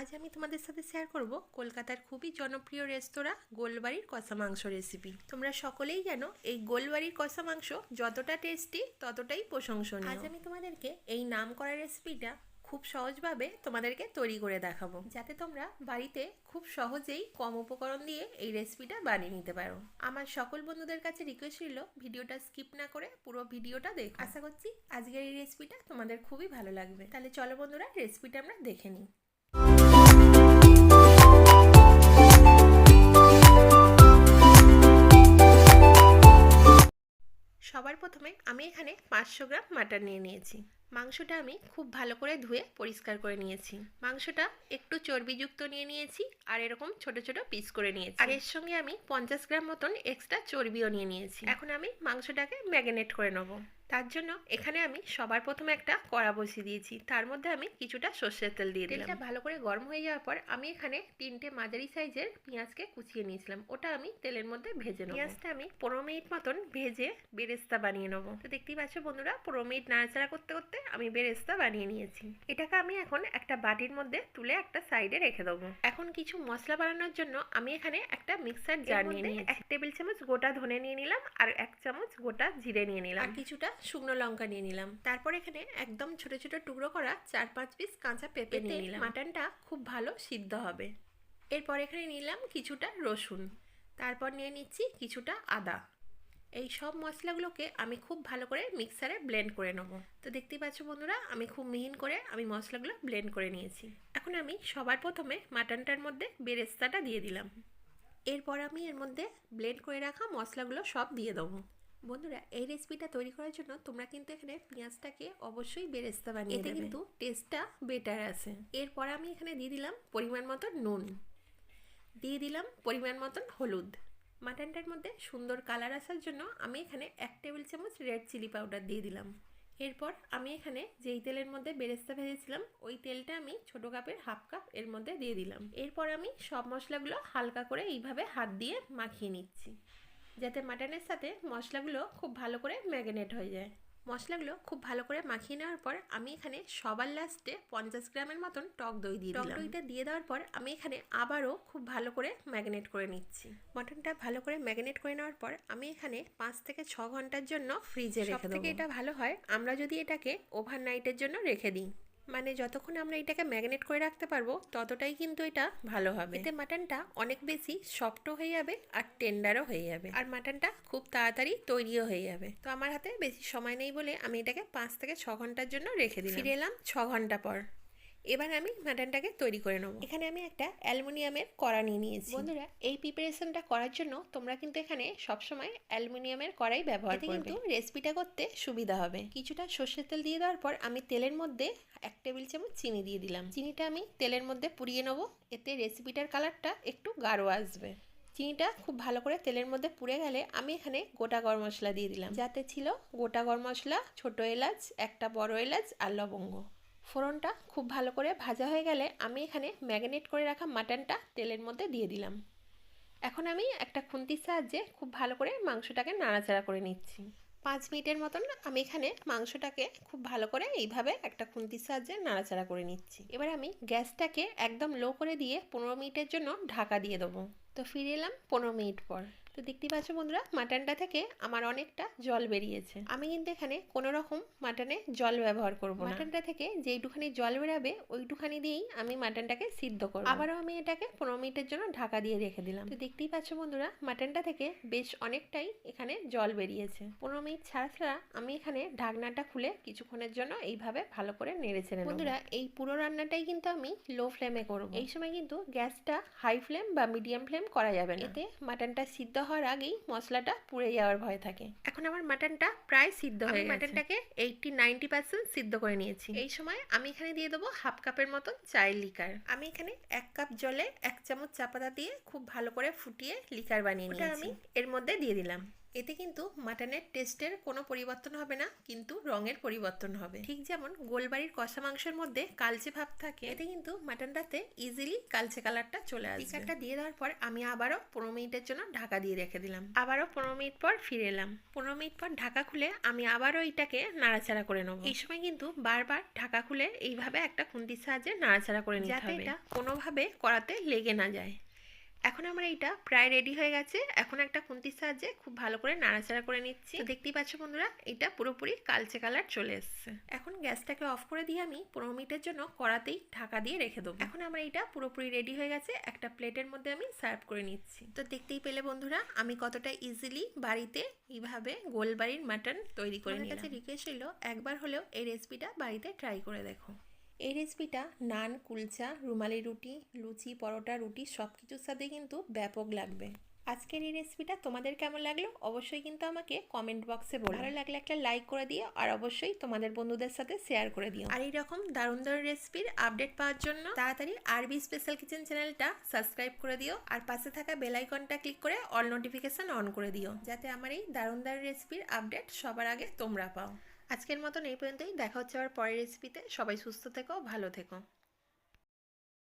আজ আমি তোমাদের সাথে শেয়ার করব কলকাতার খুবই জনপ্রিয় রেস্তোরাঁ গোলবাড়ির কষা মাংস রেসিপি। তোমরা সকলেই জানো এই গোলবাড়ির কষা মাংস যতটা টেস্টি ততটাই প্রশংসনীয়। আজ আমি তোমাদেরকে এই নামকরা রেসিপিটা খুব সহজভাবে তোমাদেরকে তৈরি করে দেখাবো, যাতে তোমরা বাড়িতে খুব সহজেই কম উপকরণ দিয়ে এই রেসিপিটা বানিয়ে নিতে পারো। আমার সকল বন্ধুদের কাছে রিকোয়েস্ট ছিল ভিডিওটা স্কিপ না করে পুরো ভিডিওটা দেখো। আশা করছি আজকের এই রেসিপিটা তোমাদের খুবই ভালো লাগবে। তাহলে চলো বন্ধুরা, রেসিপিটা আমরা দেখে নিই। সবার প্রথমে আমি এখানে 500 গ্রাম মাটন নিয়ে নিয়েছি। মাংসটা আমি খুব ভালো করে ধুয়ে পরিষ্কার করে নিয়েছি। মাংসটা একটু চর্বিযুক্ত নিয়ে নিয়েছি আর এরকম ছোট ছোট পিস করে নিয়েছি। আর এর সঙ্গে আমি 50 গ্রাম মতন এক্সট্রা চর্বিও নিয়ে নিয়েছি। এখন আমি মাংসটাকে ম্যারিনেট করে নেব। তার জন্য এখানে আমি সবার প্রথমে একটা কড়া বসিয়ে দিয়েছি। তার মধ্যে আমি কিছুটা সর্ষের তেল দিয়ে দিলাম। তেলটা ভালো করে গরম হয়ে যাওয়ার পর আমি এখানে 3টে মাঝারি সাইজের পেঁয়াজকে কুচিয়ে নিয়েছিলাম। ওটা আমি তেলের মধ্যে ভেজে নেব। পেঁয়াজটা আমি 15 মিনিট মতন ভেজে বেরেস্তা বানিয়ে নেব। তো দেখতেই পাচ্ছ বন্ধুরা, 15 মিনিট নাড়াচাড়া করতে করতে আমি বেরেস্তা বানিয়ে নিয়েছি। এটাকে আমি এখন একটা বাটির মধ্যে তুলে একটা সাইডে রেখে দেবো। এখন কিছু মশলা বানানোর জন্য আমি এখানে একটা মিক্সার জার নিয়ে নিয়েছি। 1 টেবিল চামচ গোটা ধনে নিয়ে নিলাম আর 1 চামচ গোটা জিরে নিয়ে নিলাম আর কিছুটা শুকনো লঙ্কা নিয়ে নিলাম। তারপর এখানে একদম ছোট ছোট টুকরো করা 4-5 পিস কাঁচা পেঁপে নিয়ে নিলাম। মাটনটা খুব ভালো সিদ্ধ হবে। এরপর এখানে নিলাম কিছুটা রসুন, তারপর নিয়ে নিচ্ছি কিছুটা আদা। এই সব মশলাগুলোকে আমি খুব ভালো করে মিক্সারে ব্লেন্ড করে নেব। তো দেখতেই পাচ্ছ বন্ধুরা, আমি খুব মিহিন করে আমি মশলাগুলো ব্লেন্ড করে নিয়েছি। এখন আমি সবার প্রথমে মাটনটার মধ্যে বেরেস্তাটা দিয়ে দিলাম। এরপর আমি এর মধ্যে ব্লেন্ড করে রাখা মশলাগুলো সব দিয়ে দেবো। বন্ধুরা, এই রেসিপিটা তৈরি করার জন্য তোমরা কিন্তু এখানে পেঁয়াজটাকে অবশ্যই বেরেস্তা বানিয়ে দেবে, এতে কিন্তু টেস্টটা বেটার আসে। এরপর আমি এখানে দিয়ে দিলাম পরিমাণ মতো নুন, দিয়ে দিলাম পরিমাণ মতন হলুদ। মাটনটার মধ্যে সুন্দর কালার আসার জন্য আমি এখানে 1 টেবিল চামচ রেড চিলি পাউডার দিয়ে দিলাম। এরপর আমি এখানে যেই তেলের মধ্যে বেরেস্তা ভেজেছিলাম ওই তেলটা আমি ছোটো কাপের হাফ কাপ এর মধ্যে দিয়ে দিলাম। এরপর আমি সব মশলাগুলো হালকা করে এইভাবে হাত দিয়ে মাখিয়ে নিচ্ছি, যাতে মাটনের সাথে মশলাগুলো খুব ভালো করে ম্যারিনেট হয়ে যায়। মশলাগুলো খুব ভালো করে মাখিয়ে নেওয়ার পর আমি এখানে সবার লাস্টে 50 গ্রামের মতন টক দই দিয়ে দিলাম। টক দইটা দিয়ে দেওয়ার পর আমি এখানে আবারও খুব ভালো করে ম্যারিনেট করে নিচ্ছি। মটনটা ভালো করে ম্যারিনেট করে নেওয়ার পর আমি এখানে 5 থেকে 6 ঘন্টার জন্য ফ্রিজে রেখে দেবো। সবথেকে এটা ভালো হয় আমরা যদি এটাকে ওভারনাইটের জন্য রেখে দিই, মানে যতক্ষণ আমরা এটাকে ম্যারিনেট করে রাখতে পারবো ততটাই কিন্তু এটা ভালো হবে। এতে মাটনটা অনেক বেশি সফটও হয়ে যাবে আর টেন্ডারও হয়ে যাবে, আর মাটনটা খুব তাড়াতাড়ি তৈরিও হয়ে যাবে। তো আমার হাতে বেশি সময় নেই বলে আমি এটাকে 5 থেকে 6 ঘন্টার জন্য রেখে দিলাম। ফিরে এলাম 6 ঘন্টা পর। এবার আমি মাটনটাকে তৈরি করে নেবো। এখানে আমি একটা অ্যালুমিনিয়ামের কড়া নিয়ে নিয়েছি। বন্ধুরা, এই প্রিপারেশনটা করার জন্য তোমরা কিন্তু এখানে সবসময় অ্যালুমিনিয়ামের কড়াই ব্যবহার করবে, কিন্তু রেসিপিটা করতে সুবিধা হবে। কিছুটা সর্ষের তেল দিয়ে দেওয়ার পর আমি তেলের মধ্যে 1 টেবিল চামচ চিনি দিয়ে দিলাম। চিনিটা আমি তেলের মধ্যে পুড়িয়ে নেবো, এতে রেসিপিটার কালারটা একটু গাঢ় আসবে। চিনিটা খুব ভালো করে তেলের মধ্যে পুড়ে গেলে আমি এখানে গোটা গরম মশলা দিয়ে দিলাম, যাতে ছিল গোটা গরম মশলা, ছোটো এলাচ, একটা বড় এলাচ আর লবঙ্গ। ফোড়নটা খুব ভালো করে ভাজা হয়ে গেলে আমি এখানে ম্যারিনেট করে রাখা মাটনটা তেলের মধ্যে দিয়ে দিলাম। এখন আমি একটা খুন্তির সাহায্যে খুব ভালো করে মাংসটাকে নাড়াচাড়া করে নিচ্ছি। 5 মিনিটের মতন আমি এখানে মাংসটাকে খুব ভালো করে এইভাবে একটা খুন্তির সাহায্যে নাড়াচাড়া করে নিচ্ছি। এবার আমি গ্যাসটাকে একদম লো করে দিয়ে 15 মিনিটের জন্য ঢাকা দিয়ে দেবো। তো ফিরে এলাম 15 মিনিট পর। তো দেখতেই পাচ্ছ বন্ধুরা, মাটনটা থেকে আমার অনেকটা জল বেরিয়েছে। আমি কিন্তু এখানে কোনো রকম মাটনে জল ব্যবহার করব না। মাটনটা থেকে যেইটুখানি জল বেরাবে ওইটুখানি দিয়েই আমি মাটনটাকে সিদ্ধ করব। আবারও আমি এটাকে 15 মিনিটের জন্য ঢাকা দিয়ে রেখে দিলাম। তো দেখতেই পাচ্ছ বন্ধুরা, মাটনটা থেকে বেশ অনেকটাই এখানে জল বেরিয়েছে। 15 মিনিট ছাড়া ছাড়া আমি এখানে ঢাকনাটা খুলে কিছুক্ষণের জন্য এইভাবে ভালো করে নেড়ে ছেড়ে নেব। বন্ধুরা, এই পুরো রান্নাটাই কিন্তু আমি লো ফ্লেমে করব। এই সময় কিন্তু গ্যাসটা হাই ফ্লেম বা মিডিয়াম ফ্লেম করা যাবে না, এতে মাটনটা সিদ্ধ হওয়ার আগেই মশলাটা পুড়ে যাওয়ার ভয় থাকে। এখন আমার মাটনটা প্রায় সিদ্ধ হয়ে গেছে। মাটনটাকে 80-90% সিদ্ধ করে নিয়েছি। এই সময় আমি এখানে দিয়ে দেবো হাফ কাপের মতন চায়ের লিকার। আমি এখানে 1 কাপ জলে 1 চামচ চা পাতা দিয়ে খুব ভালো করে ফুটিয়ে লিকার বানিয়ে নিয়েছি। আমি এর মধ্যে দিয়ে দিলাম। এতে কিন্তু মাটনের টেস্টের কোনো পরিবর্তন হবে না, কিন্তু রঙের পরিবর্তন হবে। ঠিক যেমন গোলবাড়ির কষা মাংসের মধ্যে কালচে ভাব থাকে, এতে কিন্তু মাটনটাতে ইজিলি কালচে কালারটা চলে আসবে। পিকারটা দিয়ে দেওয়ার পর আমি আবারও 15 মিনিটের জন্য ঢাকা দিয়ে রেখে দিলাম। আবারও 15 মিনিট পর ফিরে এলাম। 15 মিনিট পর ঢাকা খুলে আমি আবারও এটাকে নাড়াচাড়া করে নেবো। এই সময় কিন্তু বারবার ঢাকা খুলে এইভাবে একটা খুন্তির সাহায্যে নাড়াচাড়া করে নিতে হবে, যাতে এটা কোনোভাবে কড়াতে লেগে না যায়। এখন আমার এইটা প্রায় রেডি হয়ে গেছে। এখন একটা খুন্তির সাহায্যে খুব ভালো করে নাড়াচাড়া করে নিচ্ছি। দেখতেই পাচ্ছ বন্ধুরা, এটা পুরোপুরি কালচে কালার চলে এসছে। এখন গ্যাসটাকে অফ করে দিয়ে আমি 15 মিনিটের জন্য কড়াতেই ঢাকা দিয়ে রেখে দেবো। এখন আমার এইটা পুরোপুরি রেডি হয়ে গেছে। একটা প্লেটের মধ্যে আমি সার্ভ করে নিচ্ছি। তো দেখতেই পেলে বন্ধুরা, আমি কতটা ইজিলি বাড়িতে এইভাবে গোলবাড়ির মাটন তৈরি করে নিলাম। আমার কাছে রিকোয়েস্ট ছিল একবার হলেও এই রেসিপিটা বাড়িতে ট্রাই করে দেখো। এই রেসিপিটা নান, কুলচা, রুমালি রুটি, লুচি, পরোটা, রুটি সব কিছুর সাথে কিন্তু ব্যাপক লাগবে। আজকের এই রেসিপিটা তোমাদের কেমন লাগলো অবশ্যই কিন্তু আমাকে কমেন্ট বক্সে বলো। ভালো লাগলে একটা লাইক করে দিও, আর অবশ্যই তোমাদের বন্ধুদের সাথে শেয়ার করে দিও। আর এইরকম দারুণ দারুণ রেসিপির আপডেট পাওয়ার জন্য তাড়াতাড়ি আরবি স্পেশাল কিচেন চ্যানেলটা সাবস্ক্রাইব করে দিও, আর পাশে থাকা বেল আইকনটা ক্লিক করে অল নোটিফিকেশন অন করে দিও, যাতে আমার এই দারুণ দারুণ রেসিপির আপডেট সবার আগে তোমরা পাও। আজকের মতন এই পর্যন্তই। দেখা হচ্ছে আবার পরের রেসিপিতে। সবাই সুস্থ থেকো, ভালো থেকো।